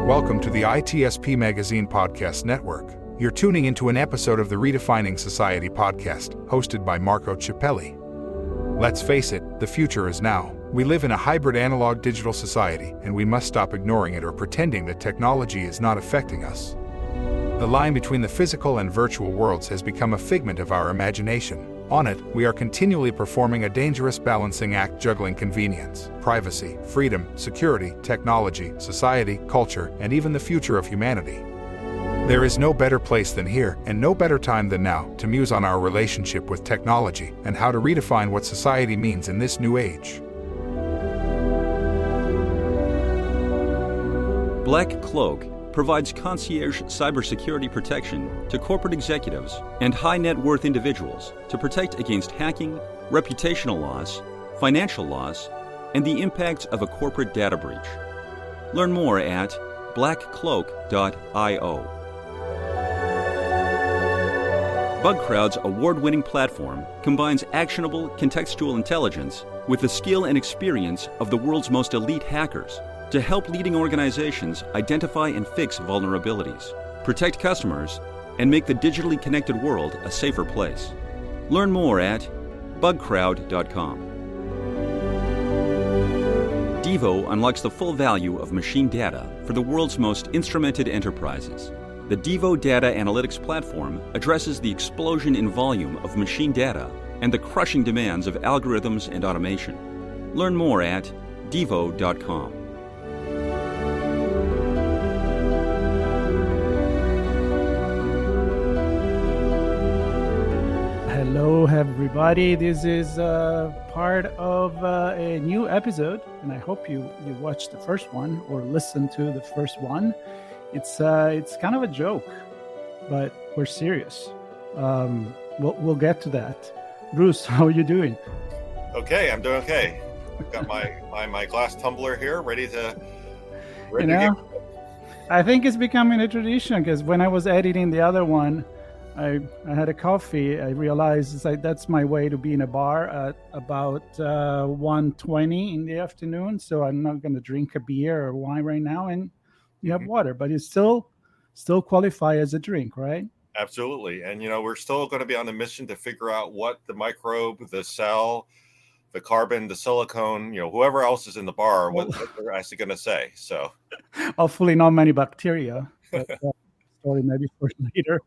Welcome to the ITSP Magazine Podcast Network. You're tuning into an episode of the Redefining Society podcast, hosted by Marco Ciappelli. Let's face it, the future is now. We live in a hybrid analog-digital society, and we must stop ignoring it or pretending that technology is not affecting us. The line between the physical and virtual worlds has become a figment of our imagination. On it, we are continually performing a dangerous balancing act, juggling convenience, privacy, freedom, security, technology, society, culture, and even the future of humanity. There is no better place than here, and no better time than now, to muse on our relationship with technology and how to redefine what society means in this new age. Black Cloak provides concierge cybersecurity protection to corporate executives and high-net-worth individuals to protect against hacking, reputational loss, financial loss, and the impacts of a corporate data breach. Learn more at blackcloak.io. BugCrowd's award-winning platform combines actionable contextual intelligence with the skill and experience of the world's most elite hackers to help leading organizations identify and fix vulnerabilities, protect customers, and make the digitally connected world a safer place. Learn more at bugcrowd.com. Devo unlocks the full value of machine data for the world's most instrumented enterprises. The Devo Data Analytics Platform addresses the explosion in volume of machine data and the crushing demands of algorithms and automation. Learn more at devo.com. Hello, everybody. This is part of a new episode, and I hope you watched the first one or listened to the first one. It's kind of a joke, but we're serious. We'll get to that. Bruce, how are you doing? Okay, I'm doing okay. I've got my glass tumbler here, ready to I think it's becoming a tradition because when I was editing the other one, I had a coffee. I realized it's like that's my way to be in a bar at about 1:20 in the afternoon. So I'm not going to drink a beer or wine right now, and you have water, but it still qualify as a drink, right? Absolutely. And we're still going to be on a mission to figure out what the microbe, the cell, the carbon, the silicone, whoever else is in the bar, what they're actually going to say. So hopefully not many bacteria. But, story maybe for later.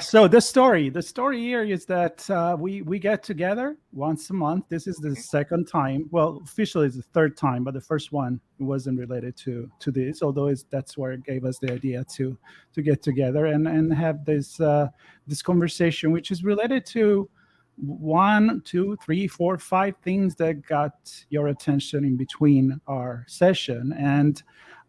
So the story here is that we get together once a month. This is the second time. Well, officially it's the third time, but the first one wasn't related to this, although that's where it gave us the idea to get together and have this conversation, which is related to 1, 2, 3, 4, 5 things that got your attention in between our session. And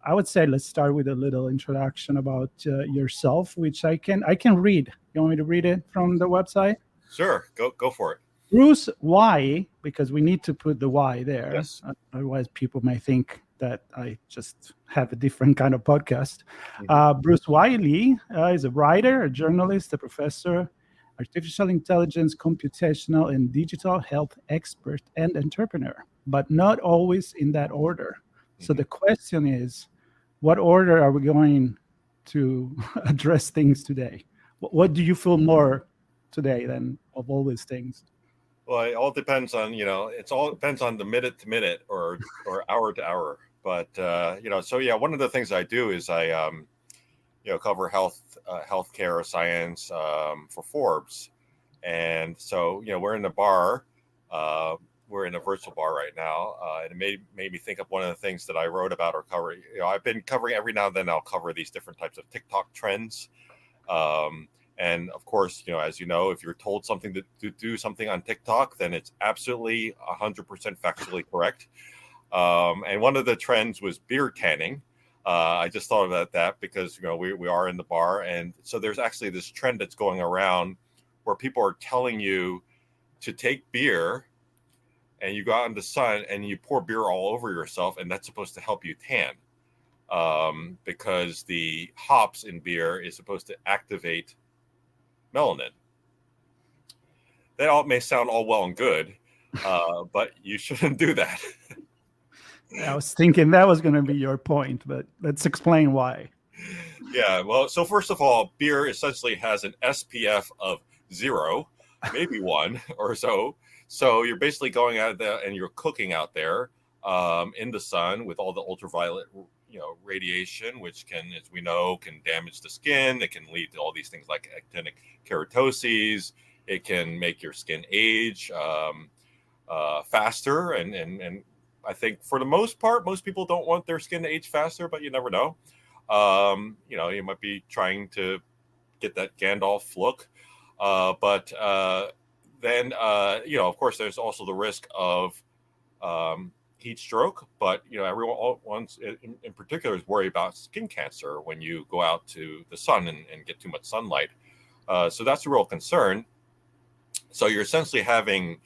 I would say let's start with a little introduction about yourself, which I can read. You want me to read it from the website? Sure, go for it. Bruce Y, because we need to put the Y there. Yes. Otherwise, people may think that I just have a different kind of podcast. Mm-hmm. Bruce Wiley is a writer, a journalist, a professor, artificial intelligence, computational, and digital health expert and entrepreneur, but not always in that order. So the question is, what order are we going to address things today? What do you feel more today than of all these things? Well, it all depends on, it all depends on the minute to minute or hour to hour. But, so yeah, one of the things I do is I, cover healthcare science for Forbes. And so, we're in a bar. We're in a virtual bar right now, and it made me think of one of the things that I wrote about or cover. I've been covering every now and then. I'll cover these different types of TikTok trends, and of course, as you know, if you're told something to do something on TikTok, then it's absolutely 100% factually correct. And one of the trends was beer canning. I just thought about that because we are in the bar, and so there's actually this trend that's going around where people are telling you to take beer. And you go out in the sun and you pour beer all over yourself, and that's supposed to help you tan, because the hops in beer is supposed to activate melanin. That all may sound all well and good, but you shouldn't do that. I was thinking that was going to be your point, but let's explain why. Yeah, well, so first of all, beer essentially has an SPF of 0, maybe 1 or so. So you're basically going out there and you're cooking out there in the sun with all the ultraviolet, radiation, which can, as we know, can damage the skin. It can lead to all these things like actinic keratoses. It can make your skin age faster, and I think for the most part, most people don't want their skin to age faster, but you never know. You might be trying to get that Gandalf look. But then, of course, there's also the risk of heat stroke. But, everyone in particular is worried about skin cancer when you go out to the sun and get too much sunlight. So that's a real concern. So you're essentially having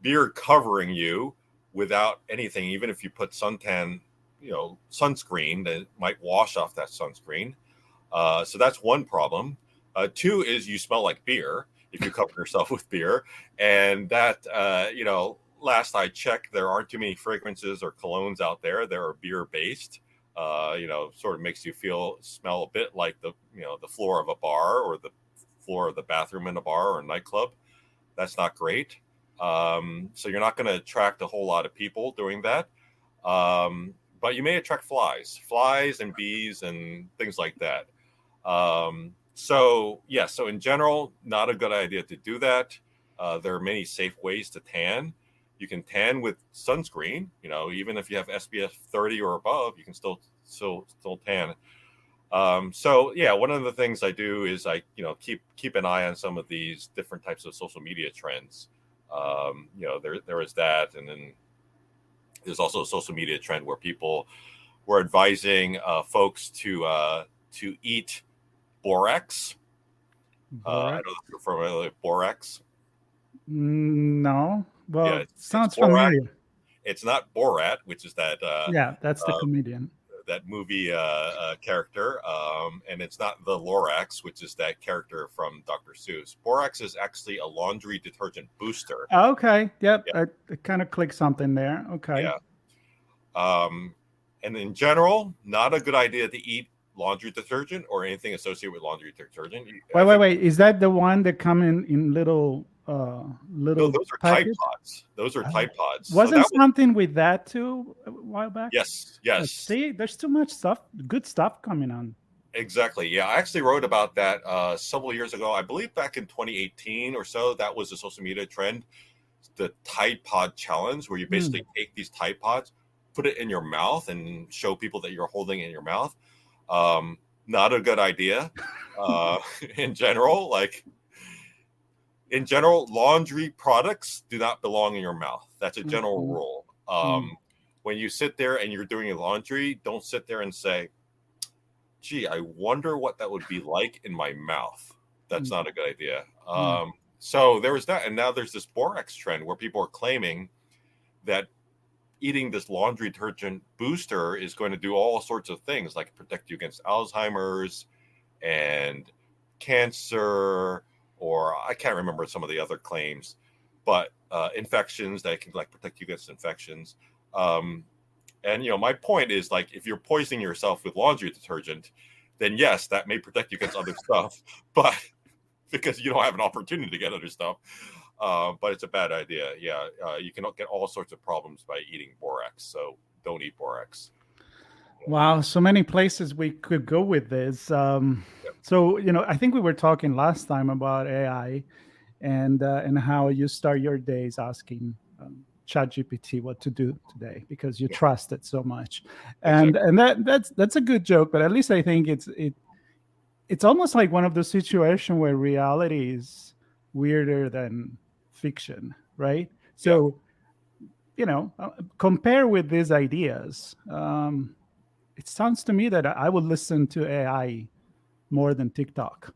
beer covering you without anything, even if you put sunscreen that might wash off that sunscreen. So that's one problem. 2 is you smell like beer if you cover yourself with beer. And that, last I checked, there aren't too many fragrances or colognes out there that are beer based. Sort of makes you smell a bit like the floor of a bar or the floor of the bathroom in a bar or a nightclub. That's not great. So you're not going to attract a whole lot of people doing that. But you may attract flies and bees and things like that. So in general, not a good idea to do that. There are many safe ways to tan. You can tan with sunscreen, even if you have SPF 30 or above, you can still tan. One of the things I do is I keep an eye on some of these different types of social media trends. There is that, and then there's also a social media trend where people were advising folks to eat borax. I don't know if you're familiar with borax. No. Well, Yeah, sounds it's borax. familiar. It's not Borat, which is that. That's the comedian. That movie character, and it's not the Lorax, which is that character from Dr. Seuss. Borax is actually a laundry detergent booster. Okay. Yep. Yeah. I kind of clicked something there. Okay. Yeah. And in general, not a good idea to eat laundry detergent or anything associated with laundry detergent. Wait. Is that the one that come in little? No, those are Tide Pods. Those are Tide Pods. Wasn't something with that too a while back? Yes. See, there's too much stuff, good stuff coming on. Exactly. Yeah, I actually wrote about that several years ago. I believe back in 2018 or so. That was a social media trend, the Tide Pod challenge, where you basically take these Tide Pods, put it in your mouth, and show people that you're holding it in your mouth. Not a good idea. In general, laundry products do not belong in your mouth. That's a general rule. When you sit there and you're doing your laundry, don't sit there and say, gee, I wonder what that would be like in my mouth. That's not a good idea. So there was that. And now there's this borax trend where people are claiming that eating this laundry detergent booster is going to do all sorts of things, like protect you against Alzheimer's and cancer, or I can't remember some of the other claims, but infections that can protect you against infections. And my point is, if you're poisoning yourself with laundry detergent, then yes, that may protect you against other stuff, but because you don't have an opportunity to get other stuff. But it's a bad idea. Yeah, you can get all sorts of problems by eating borax, so don't eat borax. Wow, so many places we could go with this. So, I think we were talking last time about AI and how you start your days asking ChatGPT what to do today because you trust it so much. And that's a good joke, but at least I think it's almost like one of those situations where reality is weirder than fiction, right? So, compare with these ideas. It sounds to me that I would listen to AI more than TikTok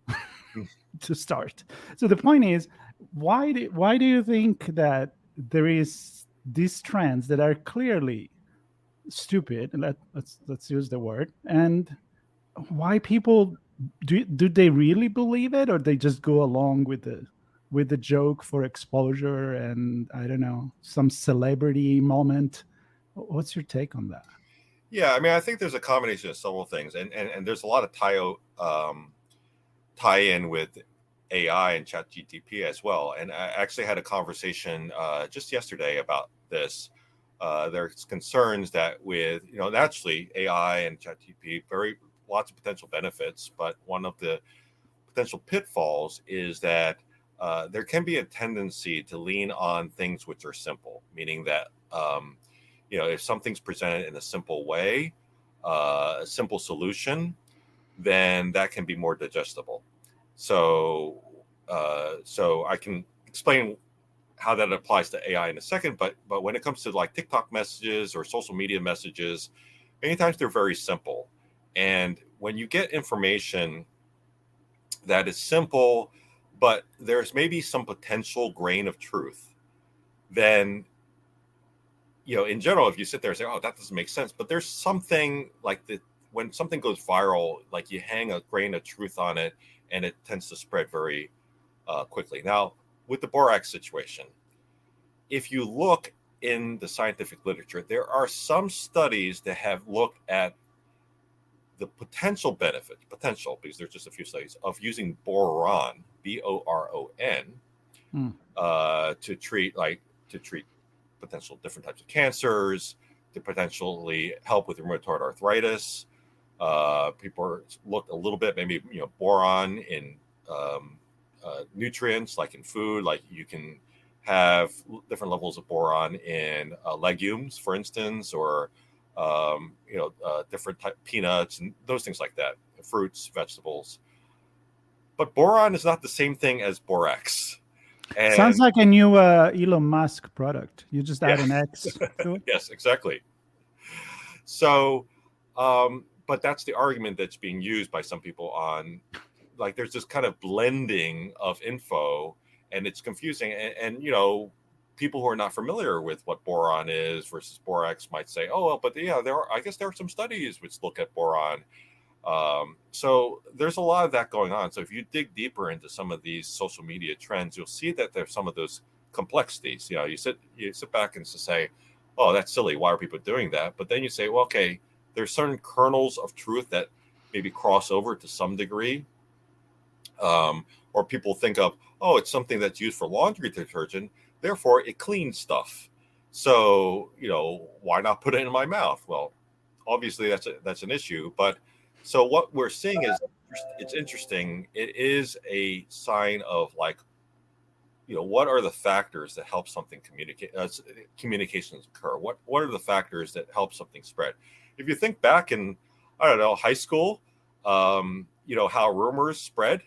to start. So the point is, why do you think that there is these trends that are clearly stupid? Let's use the word. And why people do they really believe it, or they just go along with the joke for exposure and I don't know, some celebrity moment? What's your take on that? Yeah, I mean, I think there's a combination of several things, and there's a lot of tie-in with AI and ChatGPT as well. And I actually had a conversation just yesterday about this. There's concerns that with naturally AI and ChatGPT, lots of potential benefits, but one of the potential pitfalls is that there can be a tendency to lean on things which are simple, meaning that if something's presented in a simple way, a simple solution, then that can be more digestible. So I can explain how that applies to AI in a second, but when it comes to like TikTok messages or social media messages, many times they're very simple. And when you get information that is simple, but there's maybe some potential grain of truth, then in general, if you sit there and say, "Oh, that doesn't make sense," but there's something like that when something goes viral, like you hang a grain of truth on it, and it tends to spread very quickly. Now, with the borax situation, if you look in the scientific literature, there are some studies that have looked at the potential benefit, because there's just a few studies of using boron, boron, to treat potential different types of cancers, to potentially help with rheumatoid arthritis. People looked a little bit, maybe boron in nutrients, like in food, like you can have different levels of boron in legumes, for instance, or different type peanuts and those things like that, fruits, vegetables. But boron is not the same thing as borax. And sounds like a new Elon Musk product. You just add an X to it. Yes, exactly. So, but that's the argument that's being used by some people on, like, there's this kind of blending of info, and it's confusing. And people who are not familiar with what boron is versus borax might say, "Oh, well, but yeah, I guess there are some studies which look at boron." So there's a lot of that going on. So if you dig deeper into some of these social media trends, you'll see that there's some of those complexities. You sit back and say, "Oh, that's silly. Why are people doing that?" But then you say, "Well, okay, there's certain kernels of truth that maybe cross over to some degree." Or people think of, "Oh, it's something that's used for laundry detergent, therefore it cleans stuff. So, why not put it in my mouth?" Well, obviously that's an issue. But so what we're seeing is, it's interesting. It is a sign of, like, what are the factors that help something communications occur? What are the factors that help something spread? If you think back in, I don't know, high school, how rumors spread.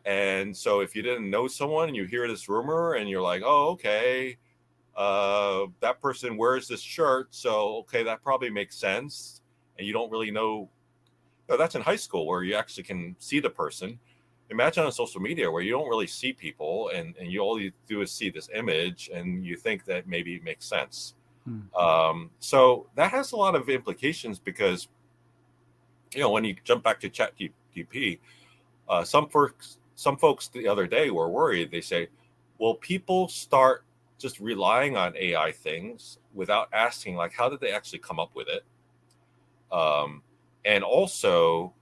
And so if you didn't know someone and you hear this rumor and you're like, "Oh, okay, that person wears this shirt, so okay, that probably makes sense." And you don't really know. That's in high school, where you actually can see the person. Imagine on social media, where you don't really see people, and all you do is see this image, and you think that maybe it makes sense. So that has a lot of implications, because when you jump back to ChatGPT, some folks the other day were worried. They say, "Will people start just relying on AI things without asking, like, how did they actually come up with it? And also,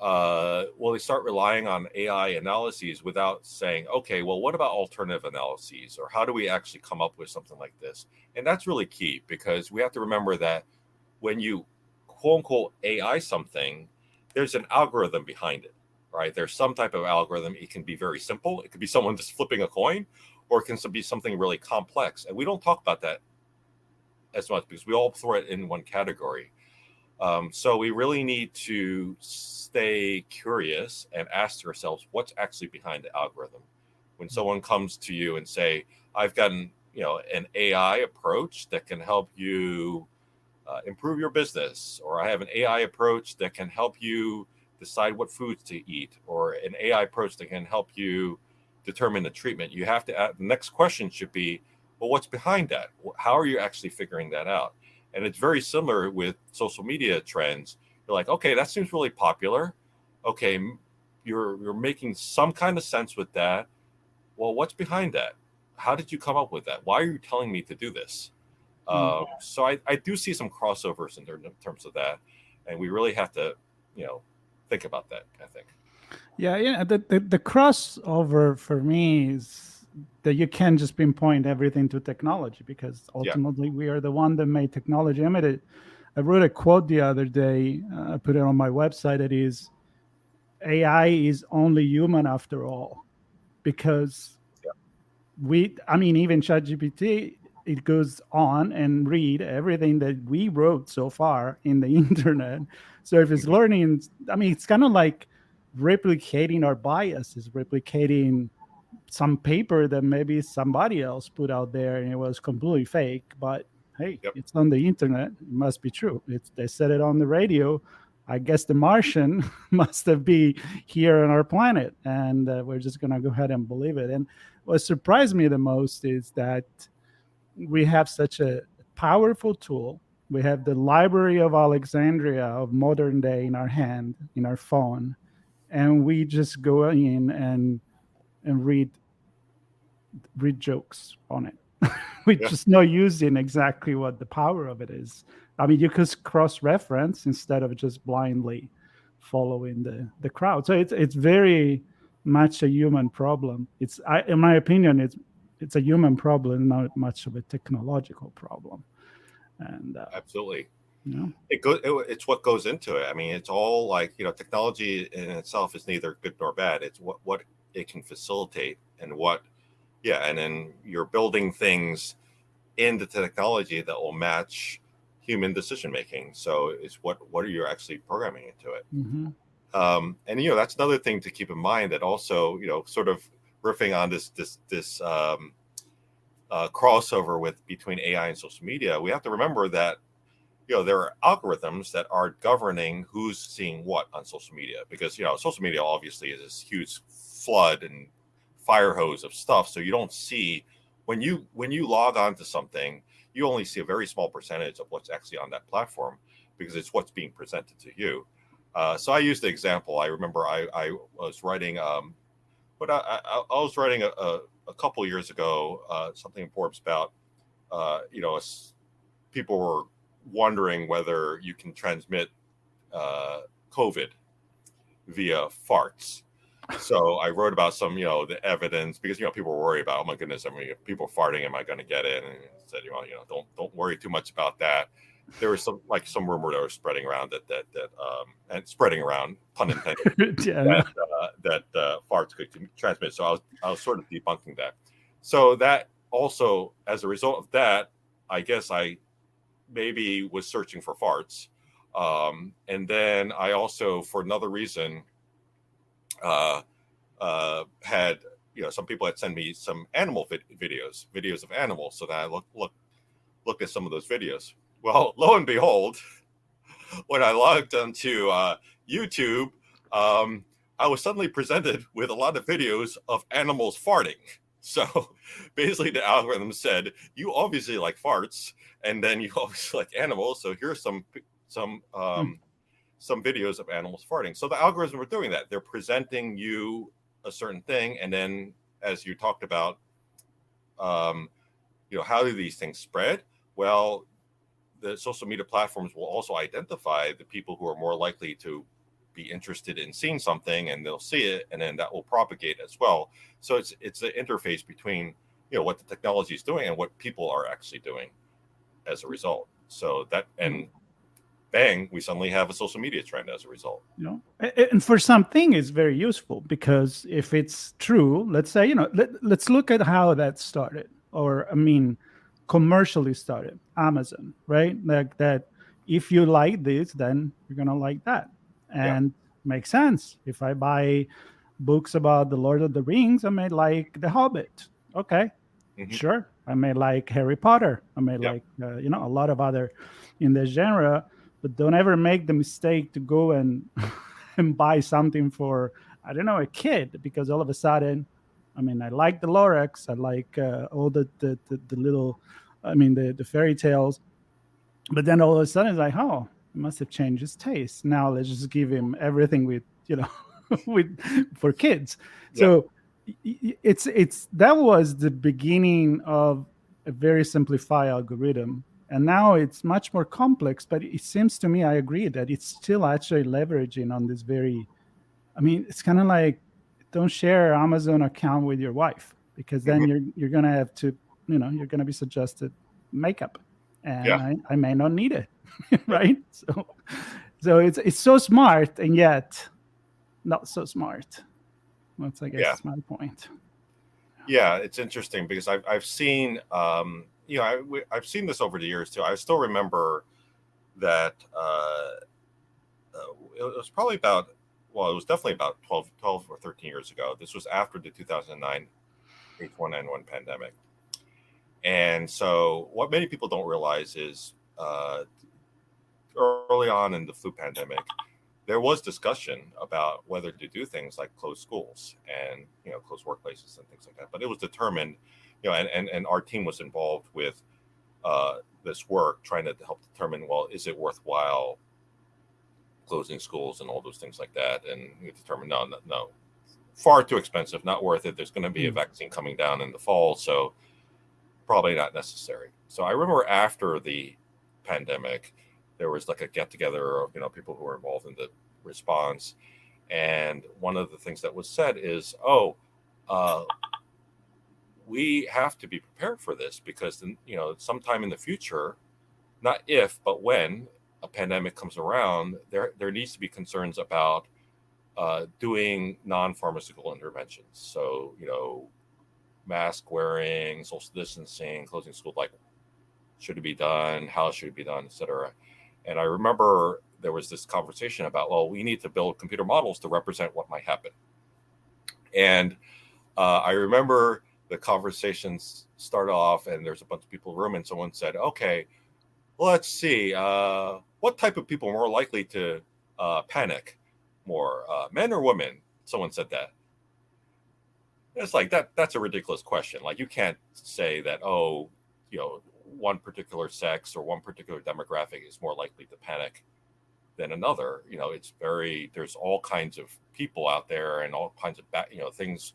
will they start relying on AI analyses without saying, okay, well, what about alternative analyses? Or how do we actually come up with something like this?" And that's really key, because we have to remember that when you quote unquote AI something, there's an algorithm behind it, right? There's some type of algorithm. It can be very simple. It could be someone just flipping a coin, or it can be something really complex. And we don't talk about that as much, because we all throw it in one category. So we really need to stay curious and ask ourselves, what's actually behind the algorithm? When someone comes to you and say, "I've got an AI approach that can help you improve your business," or "I have an AI approach that can help you decide what foods to eat," or "an AI approach that can help you determine the treatment," you have to ask, the next question should be, well, what's behind that? How are you actually figuring that out? And it's very similar with social media trends. You're like, okay, that seems really popular. Okay, you're making some kind of sense with that. Well, what's behind that? How did you come up with that? Why are you telling me to do this? So I do see some crossovers in terms of that, and we really have to, think about that, I think. Yeah. The crossover for me is that you can't just pinpoint everything to technology, because Yeah. ultimately we are the one that made technology. I wrote a quote the other day. I put it on my website. It is, AI is only human after all, because even ChatGPT, it goes on and read everything that we wrote so far in the internet. So if it's Mhm. learning, it's kind of like replicating our biases, replicating some paper that maybe somebody else put out there and it was completely fake. But hey, Yep. it's on the internet, it must be true. They said it on the radio. I guess the Martian must have been here on our planet, and we're just gonna go ahead and believe it. And what surprised me the most is that we have such a powerful tool. We have the Library of Alexandria of modern day in our hand, in our phone, and we just go in and read jokes on it. We're Yeah. just not using exactly what the power of it is. You could cross-reference instead of just blindly following the crowd. So it's very much a human problem. In my opinion, it's a human problem, not much of a technological problem. And Absolutely. you know, It's what goes into it. I mean, it's all like, technology in itself is neither good nor bad. It's what it can facilitate, and and then you're building things into technology that will match human decision making. So it's what are you actually programming into it? mhm. And that's another thing to keep in mind, that also, sort of riffing on this crossover with between AI and social media. We have to remember that there are algorithms that are governing who's seeing what on social media, because social media obviously is this huge flood and fire hose of stuff. So you don't see, when you log on to something, you only see a very small percentage of what's actually on that platform, because it's what's being presented to you. So I used the example. I remember I was writing, I was writing a couple years ago, something in Forbes about, people were wondering whether you can transmit COVID via farts. So I wrote about some, the evidence, because people were worried about, oh my goodness, people farting, am I going to get it? And I said, don't worry too much about that. There was some rumor that was spreading around and spreading around, pun intended, Yeah, that farts could transmit. So I was sort of debunking that. So that also, as a result of that, I guess I maybe was searching for farts. And then I also, for another reason, had, some people had sent me some animal videos of animals. So that I looked at some of those videos. Well, lo and behold, when I logged onto YouTube, I was suddenly presented with a lot of videos of animals farting. So basically the algorithm said, you obviously like farts, and then you obviously like animals. So here's some videos of animals farting. So the algorithms were doing that. They're presenting you a certain thing. And then, as you talked about, how do these things spread? Well, the social media platforms will also identify the people who are more likely to be interested in seeing something, and they'll see it, and then that will propagate as well. So it's an interface between what the technology is doing and what people are actually doing as a result. So that, and bang, we suddenly have a social media trend as a result. And for something it's very useful, because if it's true, let's say, let's look at how that started, or commercially started. Amazon, right? Like that, if you like this, then you're gonna like that. And makes sense. If I buy books about the Lord of the Rings, I may like The Hobbit. Okay, sure. I may like Harry Potter. I may like a lot of other in the genre. But don't ever make the mistake to go and and buy something for, I don't know, a kid, because all of a sudden, I like the Lorax, I like all the little, the fairy tales, but then all of a sudden it's like, oh, he must have changed his taste. Now let's just give him everything with with for kids. So it's that was the beginning of a very simplified algorithm, And now it's much more complex, but it seems to me, I agree that it's still actually leveraging on this very, I mean, it's kind of like, don't share Amazon account with your wife, because then you're gonna have to, you're gonna be suggested makeup, and Yeah. I may not need it, right? So it's so smart and yet not so smart. That's, I guess, my point. Yeah, it's interesting because I've seen I've seen this over the years too. I still remember that it was probably about, well, it was definitely about 12 or 13 years ago. This was after the 2009 H1N1 pandemic. And so what many people don't realize is early on in the flu pandemic, there was discussion about whether to do things like close schools and close workplaces and things like that. But it was determined, and our team was involved with this work trying to help determine, well, is it worthwhile closing schools and all those things like that? And we determined no, far too expensive, not worth it. There's going to be a vaccine coming down in the fall, so probably not necessary. So I remember after the pandemic, there was like a get together of people who were involved in the response, and one of the things that was said is, we have to be prepared for this because sometime in the future, not if but when a pandemic comes around, there needs to be concerns about doing non-pharmaceutical interventions. So mask wearing, social distancing, closing school, like, should it be done, how should it be done, etc. And I remember there was this conversation about, well, we need to build computer models to represent what might happen. And I remember the conversations started off, and there's a bunch of people in the room, and someone said, okay, let's see, what type of people are more likely to panic more, men or women? Someone said that. It's like, that's a ridiculous question. Like, you can't say that, one particular sex or one particular demographic is more likely to panic than another. There's all kinds of people out there and all kinds of things,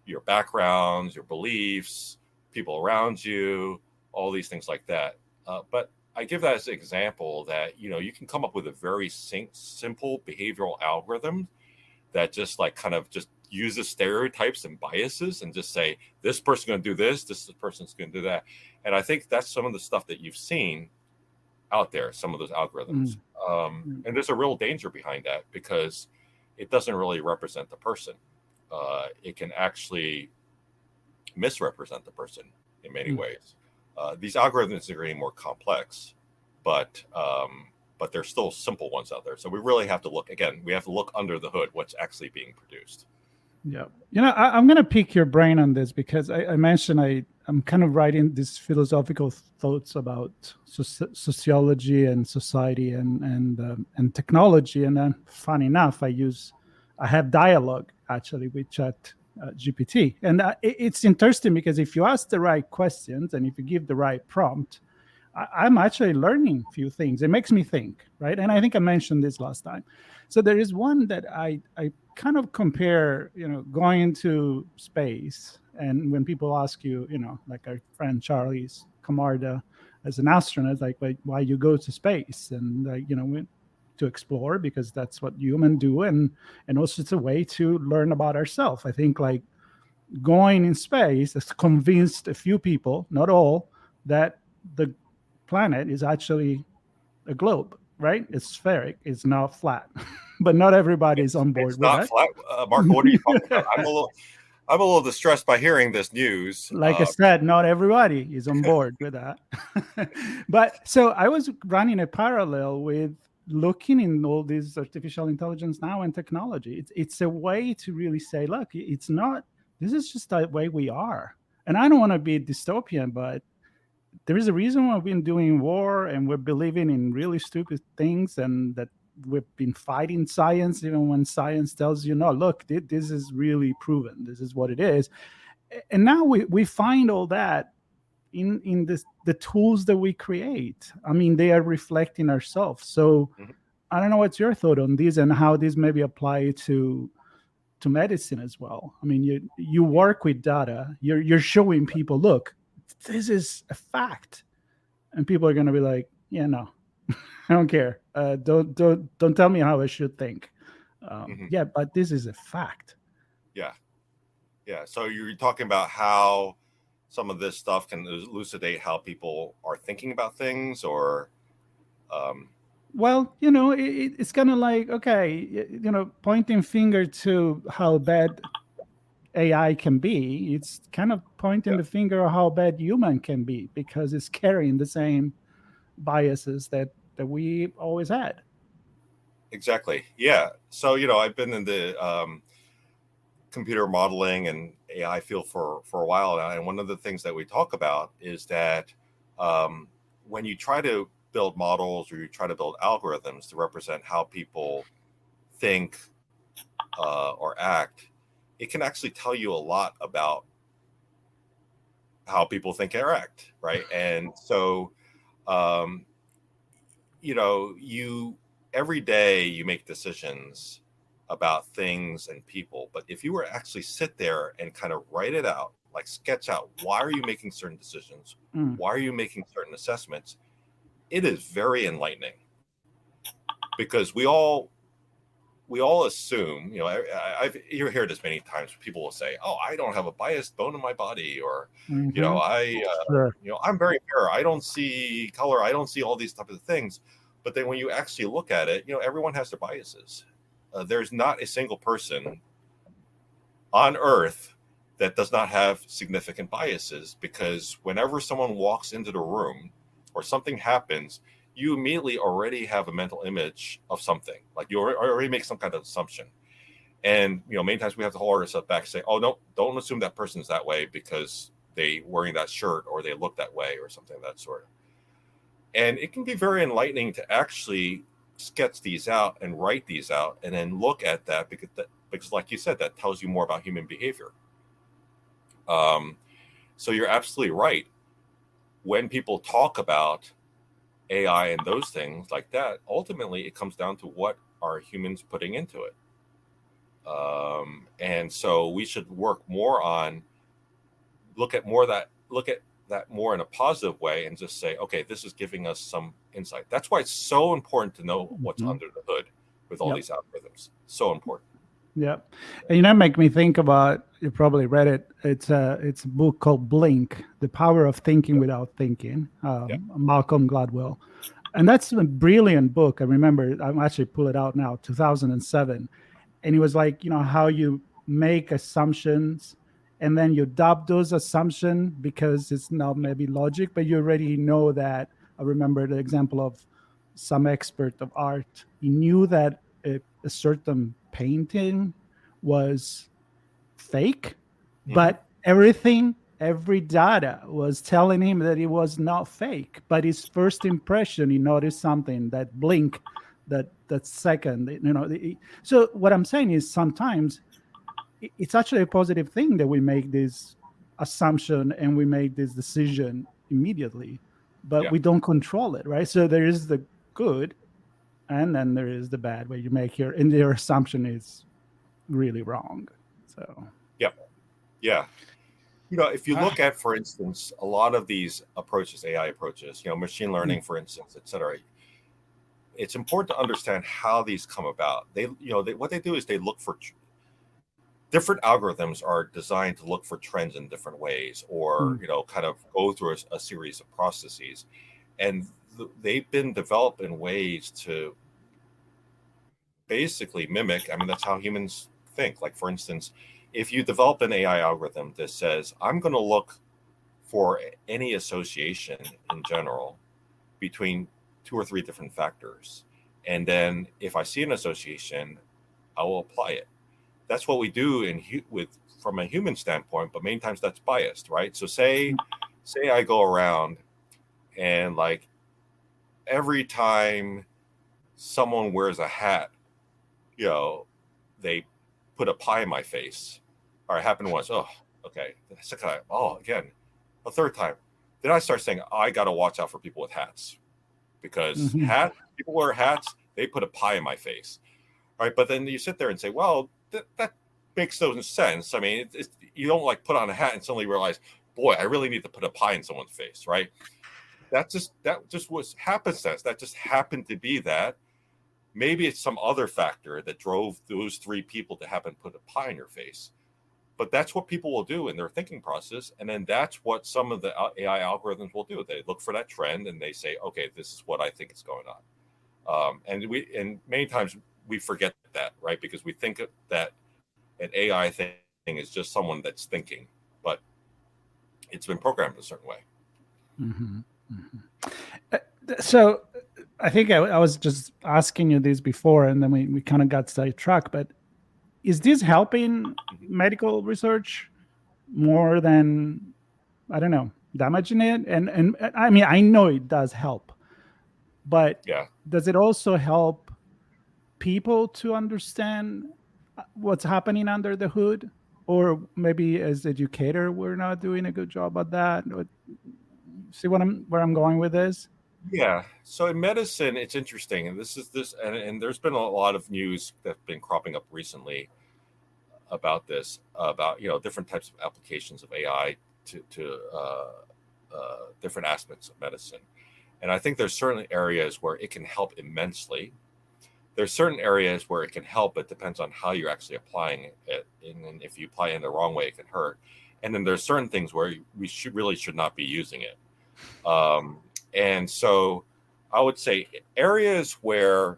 your backgrounds, your beliefs, people around you, all these things like that. But I give that as an example that you can come up with a very simple behavioral algorithm that just just uses stereotypes and biases and just say, this person's going to do this person's going to do that. And I think that's some of the stuff that you've seen out there, some of those algorithms. And there's a real danger behind that because it doesn't really represent the person. It can actually misrepresent the person in many ways. These algorithms are getting more complex, but there's still simple ones out there. So we really have to look under the hood, what's actually being produced. Yeah. I'm going to pick your brain on this because I mentioned I'm kind of writing these philosophical thoughts about sociology and society and technology. And then, funny enough, I have dialogue actually with Chat GPT. And it's interesting because if you ask the right questions and if you give the right prompt, I'm actually learning a few things. It makes me think, right? And I think I mentioned this last time. So there is one that I kind of compare, going into space. And when people ask you, like our friend Charlie's Camarda as an astronaut, like, why you go to space? And, to explore, because that's what humans do. And also it's a way to learn about ourselves. I think like going in space has convinced a few people, not all, that the planet is actually a globe, right? It's spheric, it's not flat. But not everybody is on board it's with not that. flat. Marco, what are you talking about? I'm a little distressed by hearing this news. Like I said, not everybody is on board with that. But so I was running a parallel with looking in all this artificial intelligence now and technology. It's a way to really say, look, it's not, this is just the way we are. And I don't want to be dystopian, but there is a reason why we've been doing war and we're believing in really stupid things, and that we've been fighting science, even when science tells you, no, look, this is really proven. This is what it is. And now we find all that in the tools that we create. I mean, they are reflecting ourselves. So I don't know what's your thought on this and how this maybe apply to medicine as well. I mean, you work with data. You're showing people, look, this is a fact. and people are going to be like, yeah, no, I don't care. Don't tell me how I should think. Hmm. Yeah, but this is a fact. Yeah. Yeah. So you're talking about how some of this stuff can elucidate how people are thinking about things, or um, Well, it's kind of like, okay, pointing finger to how bad AI can be. It's kind of pointing yeah, the finger of how bad human can be, because it's carrying the same biases that we always had. exactly. Yeah. So I've been in the computer modeling and AI field for a while now, and one of the things that we talk about is that when you try to build models or you try to build algorithms to represent how people think or act, it can actually tell you a lot about how people think or act, right? And so, um, you every day you make decisions about things and people, but if you were actually sit there and kind of write it out, like sketch out why are you making certain decisions, Mm. why are you making certain assessments, it is very enlightening, because we all assume, you hear this many times. People will say, "Oh, I don't have a biased bone in my body," or, Hmm. Sure. I'm very fair. I don't see color. I don't see all these types of things." But then when you actually look at it, everyone has their biases. There's not a single person on Earth that does not have significant biases, because whenever someone walks into the room or something happens, you immediately already have a mental image of something. Like you already make some kind of assumption. And many times we have to hold ourselves back and say, "Oh no, don't assume that person's that way because they wearing that shirt or they look that way," or something of that sort. And it can be very enlightening to actually sketch these out and write these out and then look at that, because like you said, that tells you more about human behavior. Um, so you're absolutely right. When people talk about AI and those things like that, ultimately it comes down to what are humans putting into it. And so we should work more on look at that more in a positive way and just say, okay, this is giving us some insight. That's why it's so important to know what's Hmm. under the hood with all Yep. these algorithms. So important. Yep. And make me think about, you probably read it. It's a book called Blink: The Power of Thinking Without Thinking, Yeah. Malcolm Gladwell. And that's a brilliant book. I remember, I'm actually pull it out now, 2007. And it was like, how you make assumptions and then you adopt those assumptions because it's not maybe logic, but you already know that. I remember the example of some expert of art. He knew that a certain painting was fake, Hmm. but every data was telling him that it was not fake. But his first impression, he noticed something, that blink, that second, so what I'm saying is, sometimes it's actually a positive thing that we make this assumption and we make this decision immediately, but Yeah. we don't control it, right? So there is the good, and then there is the bad, where you make your assumption is really wrong. So Yeah. Yeah. If you look at, for instance, a lot of these approaches, AI approaches, machine learning, for instance, et cetera, it's important to understand how these come about. What they do is they look for different algorithms are designed to look for trends in different ways, or mm, kind of go through a series of processes, and they've been developed in ways to basically mimic. I mean, that's how humans think. Like, for instance, if you develop an AI algorithm that says, "I'm going to look for any association in general between two or three different factors, and then if I see an association, I will apply it." That's what we do with from a human standpoint, but many times that's biased, right? So say I go around and, like, every time someone wears a hat, you know, they put a pie in my face. Or it happened once. Oh, okay. The second time. Oh, again. The third time. Then I start saying, I got to watch out for people with hats, because mhm. people wear hats. They put a pie in my face. All right. But then you sit there and say, well, that makes no sense. I mean, you don't like put on a hat and suddenly realize, boy, I really need to put a pie in someone's face, right? that just was happenstance. That just happened to be that. Maybe it's some other factor that drove those three people to happen to put a pie in your face. But that's what people will do in their thinking process. And then that's what some of the AI algorithms will do. They look for that trend and they say, okay, this is what I think is going on. And many times we forget that, right? Because we think that an AI thing is just someone that's thinking, but it's been programmed a certain way. Mm-hmm. Mm-hmm. So I think I was just asking you this before, and then we kind of got sidetracked, but is this helping medical research more than, I don't know, damaging it? And I mean, I know it does help, but does it also help people to understand what's happening under the hood? Or maybe as educator, we're not doing a good job at that. See where I'm going with this? Yeah. So in medicine, it's interesting, and and there's been a lot of news that's been cropping up recently about this, about different types of applications of AI to different aspects of medicine. And I think there's certain areas where it can help immensely. There's certain areas where it can help. It depends on how you're actually applying it, and if you apply it in the wrong way, it can hurt. And then there's certain things where we should not be using it. And so I would say areas where,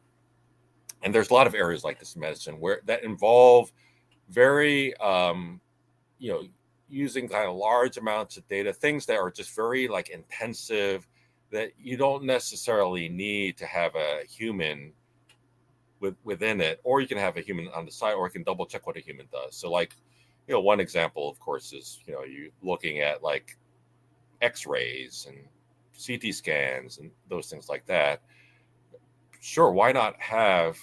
and there's a lot of areas like this in medicine where that involve very, using kind of large amounts of data, things that are just very like intensive, that you don't necessarily need to have a human within it, or you can have a human on the side, or you can double check what a human does. So like, one example, of course, is, you looking at like X-rays and CT scans and those things like that. Sure, why not have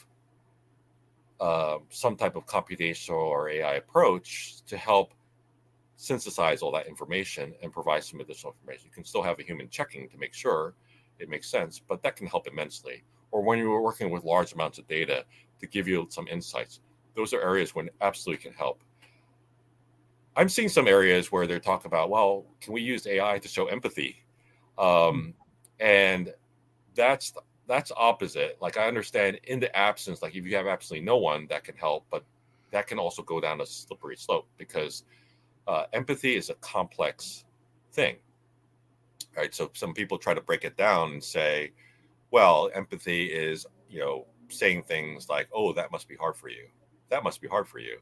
some type of computational or AI approach to help synthesize all that information and provide some additional information? You can still have a human checking to make sure it makes sense, but that can help immensely. Or when you're working with large amounts of data to give you some insights, those are areas when it absolutely can help. I'm seeing some areas where they talk about, well, can we use AI to show empathy? And that's opposite. Like, I understand in the absence, like if you have absolutely no one, that can help, but that can also go down a slippery slope, because empathy is a complex thing, right? So some people try to break it down and say, well, empathy is, saying things like, oh, that must be hard for you. That must be hard for you.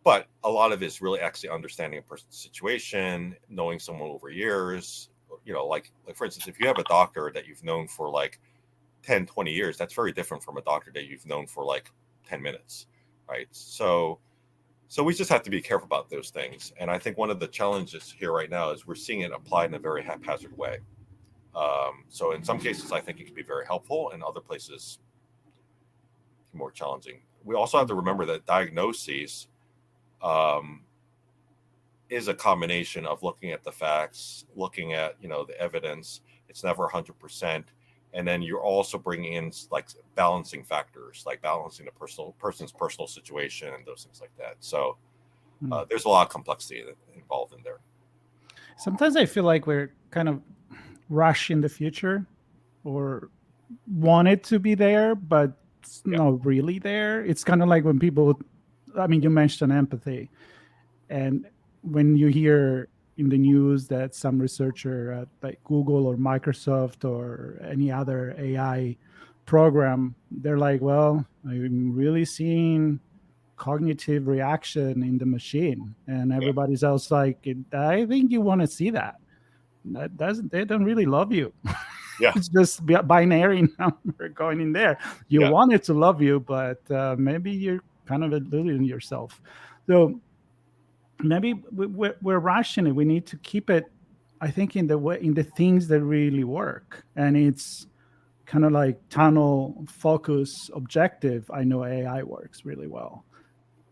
But a lot of it is really actually understanding a person's situation, knowing someone over years, like for instance, if you have a doctor that you've known for like 10, 20 years, that's very different from a doctor that you've known for like 10 minutes, right? So we just have to be careful about those things. And I think one of the challenges here right now is we're seeing it applied in a very haphazard way. So in some cases, I think it can be very helpful, and other places more challenging. We also have to remember that diagnoses is a combination of looking at the facts, looking at, the evidence. It's never 100%. And then you're also bringing in like balancing factors, like balancing the person's personal situation and those things like that. So there's a lot of complexity involved in there. Sometimes I feel like we're kind of rushing the future, or want it to be there, but it's not really there. It's kind of like when people, you mentioned empathy, and when you hear in the news that some researcher at like Google or Microsoft or any other AI program, they're like, well, I'm really seeing cognitive reaction in the machine, and everybody's else like, I think you want to see that. They don't really love you. It's just binary number going in there. You want it to love you, but maybe you're kind of deluding yourself. So maybe we're rushing it. We need to keep it, I think, in the things that really work. And it's kind of like tunnel focus objective. I know AI works really well.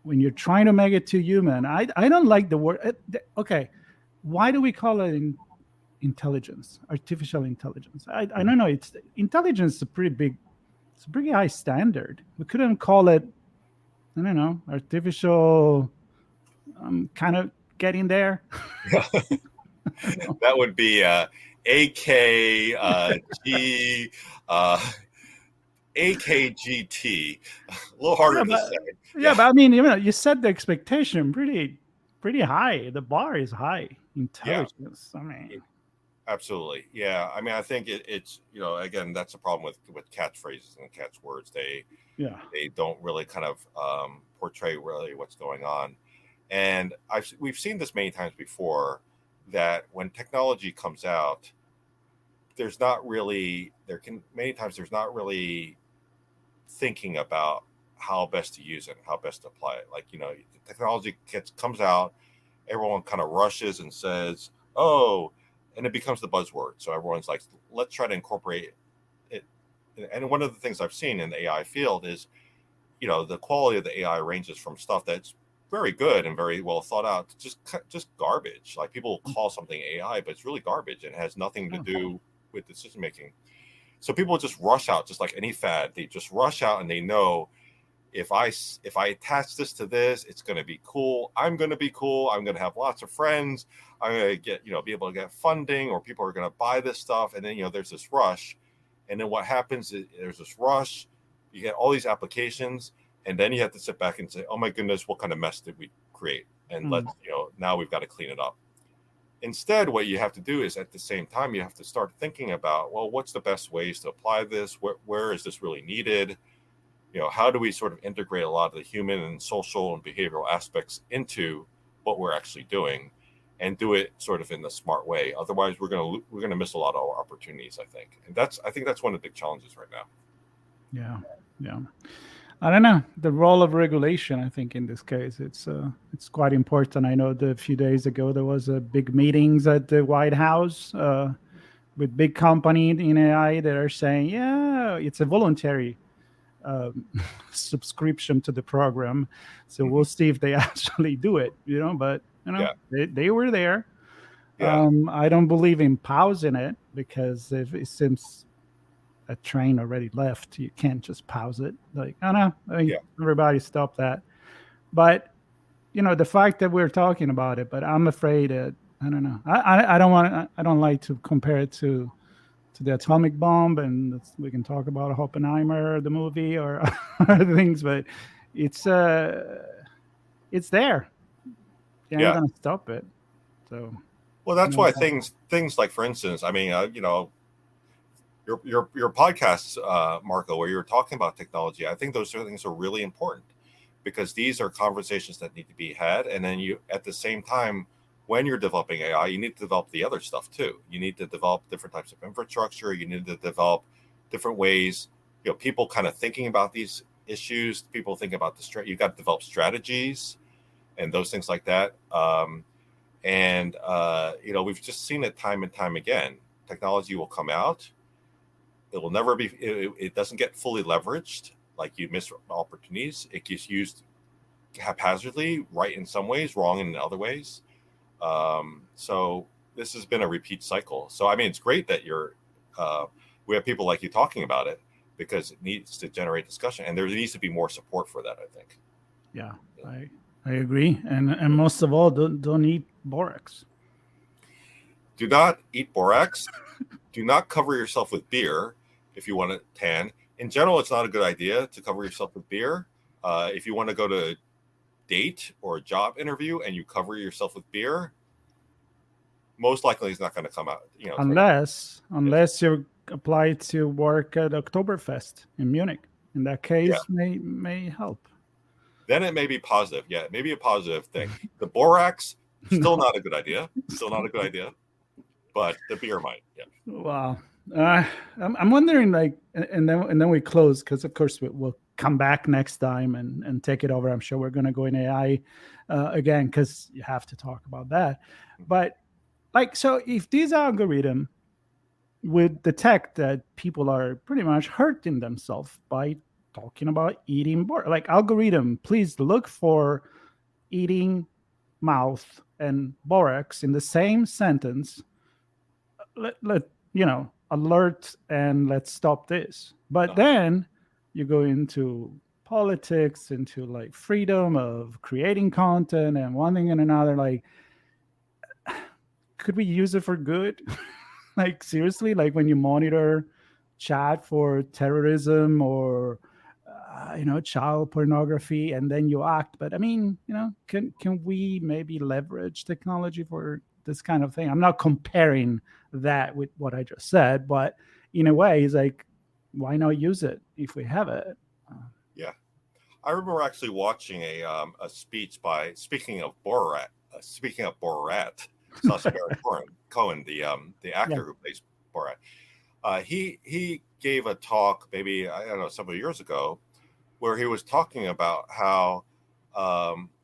When you're trying to make it too human, I don't like the word. Okay, why do we call it intelligence, artificial intelligence? I don't know. It's intelligence is a pretty high standard. We couldn't call it, I don't know, artificial. I'm kind of getting there. That would be AKG, AKGT. A little harder Yeah, to but say. yeah, Yeah, but I mean, you set the expectation pretty high. The bar is high. yeah, Intelligence. I mean, absolutely. Yeah, I mean, I think it's again, that's a problem with catchphrases and catchwords. yeah. They don't really kind of portray really what's going on. And we've seen this many times before that when technology comes out, many times there's not really thinking about how best to use it, how best to apply it. Like the technology comes out, everyone kind of rushes and says, "Oh," and it becomes the buzzword. So everyone's like, "Let's try to incorporate it." And one of the things I've seen in the AI field is the quality of the AI ranges from stuff that's very good and very well thought out to just garbage. Like people call something AI, but it's really garbage and has nothing to do with decision making. So people just rush out, just like any fad. They just rush out and they know if I attach this to this, it's going to be cool. I'm going to be cool. I'm going to have lots of friends. I'm going to get be able to get funding, or people are going to buy this stuff. And then there's this rush, and then what happens is there's this rush. You get all these applications, and then you have to sit back and say, "Oh my goodness, what kind of mess did we create?" And let's now we've got to clean it up. Instead, what you have to do is at the same time you have to start thinking about, well, what's the best ways to apply this? Where is this really needed? How do we sort of integrate a lot of the human and social and behavioral aspects into what we're actually doing, and do it sort of in the smart way? Otherwise, we're gonna miss a lot of opportunities, I think. And I think that's one of the big challenges right now. Yeah. I don't know the role of regulation. I think in this case, it's quite important. I know that a few days ago there was a big meetings at the White House with big company in AI that are saying, yeah, it's a voluntary subscription to the program, so we'll see if they actually do it. But Yeah. they were there. Yeah. I don't believe in pausing it, because if it seems a train already left, you can't just pause it. Like, I know, Yeah. everybody stop that. But the fact that we're talking about it, but I'm afraid that I don't know. I don't like to compare it to the atomic bomb, and we can talk about Oppenheimer, the movie, or other things, but it's there. You ain't Yeah. gonna stop it. So, Well, that's why things like, for instance, I mean, your podcasts, Marco, where you're talking about technology, I think those things are really important, because these are conversations that need to be had. And then you, at the same time, when you're developing AI, you need to develop the other stuff too. You need to develop different types of infrastructure. You need to develop different ways, people kind of thinking about these issues. People think about you've got to develop strategies and those things like that. We've just seen it time and time again. Technology will come out. It will never be, it doesn't get fully leveraged. Like, you miss opportunities. It gets used haphazardly, right in some ways, wrong in other ways. So this has been a repeat cycle. So, I mean, it's great that we have people like you talking about it, because it needs to generate discussion, and there needs to be more support for that, I think. Yeah, I agree. And most of all, don't eat borax. Do not eat borax. Do not cover yourself with beer if you want to tan. In general, it's not a good idea to cover yourself with beer. If you want to go to a date or a job interview and you cover yourself with beer, most likely it's not going to come out. Unless you apply to work at Oktoberfest in Munich. In that case, may help. Then it may be positive. Yeah, it may be a positive thing. The borax, still not a good idea. Still not a good idea. But the beer might. Yeah. Wow. I'm wondering, like, and then we close, because of course we'll come back next time and take it over. I'm sure we're going to go in AI again, because you have to talk about that. But like, so if this algorithm would detect that people are pretty much hurting themselves by talking about eating like, algorithm, please look for eating mouth and borax in the same sentence. Let alert, and let's stop this. But then you go into politics, into like freedom of creating content and one thing and another. Like, could we use it for good? Like seriously, like when you monitor chat for terrorism or child pornography, and then you act. But I mean, can we maybe leverage technology for this kind of thing? I'm not comparing that with what I just said, but in a way, it's like, why not use it if we have it? Yeah, I remember actually watching a speech by speaking of Borat, Sacha Baron Cohen, the actor Yeah. who plays Borat. He gave a talk maybe, I don't know, several years ago, where he was talking about how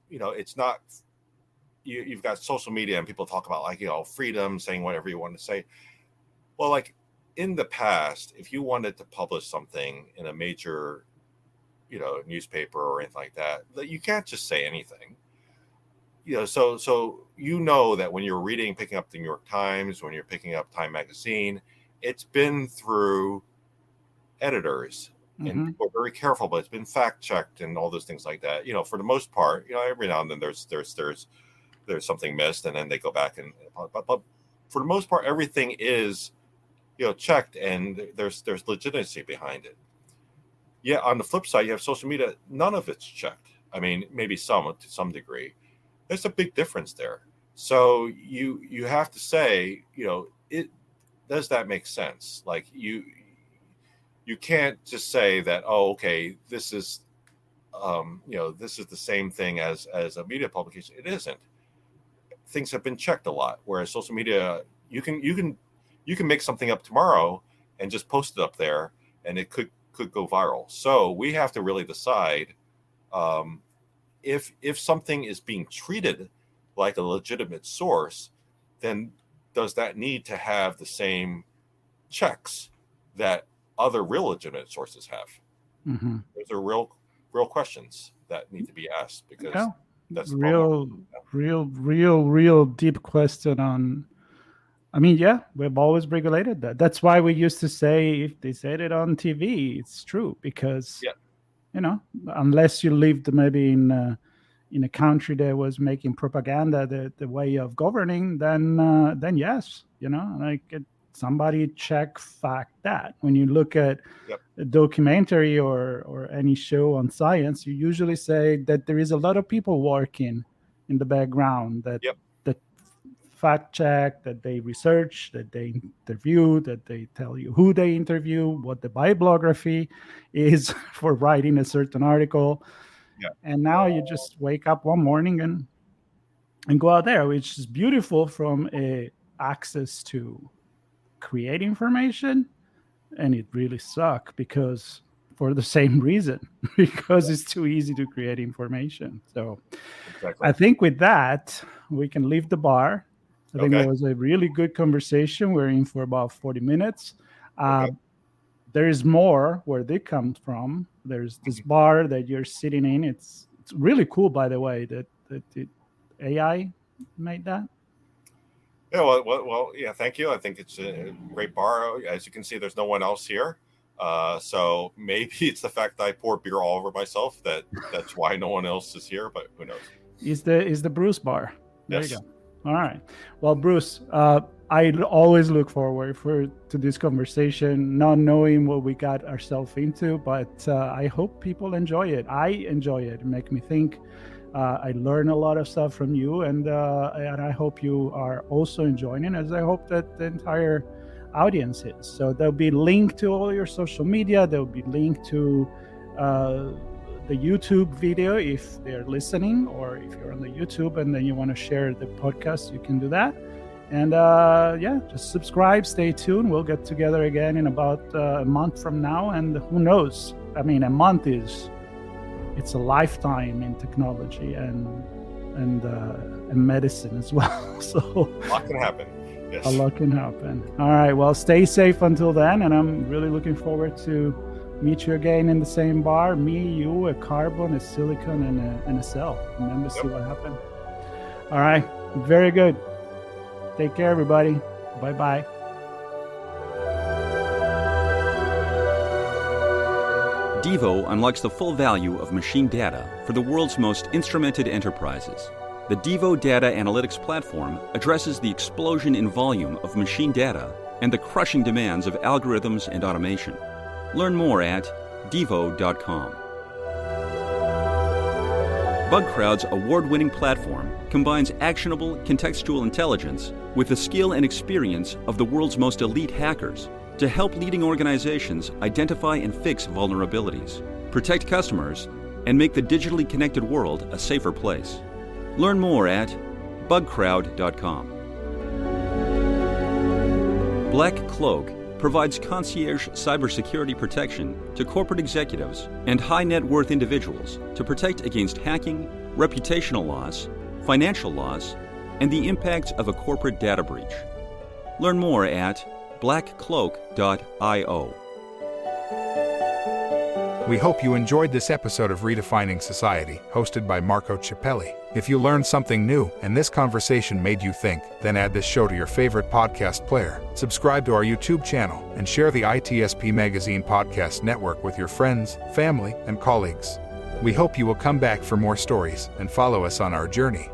it's not, you've got social media and people talk about, like, freedom, saying whatever you want to say. Well, like in the past, if you wanted to publish something in a major newspaper or anything like that you can't just say anything. So that when you're picking up the New York Times, when you're picking up Time Magazine, it's been through editors, and people are very careful, but it's been fact checked and all those things like that. For the most part, every now and then there's something missed, and then they go back but for the most part, everything is checked, and there's legitimacy behind it. Yeah, on the flip side, you have social media, none of it's checked. I mean, maybe to some degree. There's a big difference there. So you have to say, does that make sense? Like you can't just say that, oh, okay, this is this is the same thing as a media publication. It isn't. Things have been checked a lot, whereas social media, you can make something up tomorrow and just post it up there, and it could go viral. So we have to really decide if something is being treated like a legitimate source, then does that need to have the same checks that other real legitimate sources have? Those are real questions that need to be asked, because that's real deep question on. I mean, yeah, we've always regulated that. That's why we used to say, if they said it on TV, it's true, because, unless you lived maybe in a country that was making propaganda the way of governing, then yes, somebody check fact that. When you look at a documentary or any show on science, you usually say that there is a lot of people working in the background that fact check, that they research, that they interview, that they tell you who they interview, what the bibliography is for writing a certain article. And now you just wake up one morning and go out there, which is beautiful from a access to create information, and it really sucks because for the same reason, because it's too easy to create information. So I think with that, we can leave the bar. I think that was a really good conversation. We're in for about 40 minutes. There is more where they come from. There's this bar that you're sitting in. It's really cool, by the way, that AI made that. Yeah, well, yeah, thank you. I think it's a great bar. As you can see, there's no one else here. So maybe it's the fact that I pour beer all over myself that's why no one else is here, but who knows? Is the Bruce bar. There Yes. you go. All right. Well, Bruce, I always look forward to this conversation, not knowing what we got ourselves into, but I hope people enjoy it. I enjoy it. It makes me think. I learn a lot of stuff from you, and I hope you are also enjoying it, as I hope that the entire audience is. So there'll be link to all your social media. There'll be link to the YouTube video if they're listening, or if you're on the YouTube and then you want to share the podcast, you can do that. And just subscribe, stay tuned. We'll get together again in about a month from now, and who knows? I mean, a month it's a lifetime in technology and medicine as well. So A lot can happen. Yes. A lot can happen. All right. Well, stay safe until then, and I'm really looking forward to meet you again in the same bar. Me, you, a carbon, a silicon, and a cell. And then we'll see what happened. All right. Very good. Take care, everybody. Bye-bye. Devo unlocks the full value of machine data for the world's most instrumented enterprises. The Devo Data Analytics Platform addresses the explosion in volume of machine data and the crushing demands of algorithms and automation. Learn more at devo.com. BugCrowd's award-winning platform combines actionable contextual intelligence with the skill and experience of the world's most elite hackers to help leading organizations identify and fix vulnerabilities, protect customers, and make the digitally connected world a safer place. Learn more at bugcrowd.com. Black Cloak provides concierge cybersecurity protection to corporate executives and high net worth individuals to protect against hacking, reputational loss, financial loss, and the impacts of a corporate data breach. Learn more at blackcloak.io. We hope you enjoyed this episode of Redefining Society, hosted by Marco Ciappelli. If you learned something new and this conversation made you think, then add this show to your favorite podcast player, subscribe to our YouTube channel, and share the ITSP Magazine podcast network with your friends, family, and colleagues. We hope you will come back for more stories and follow us on our journey.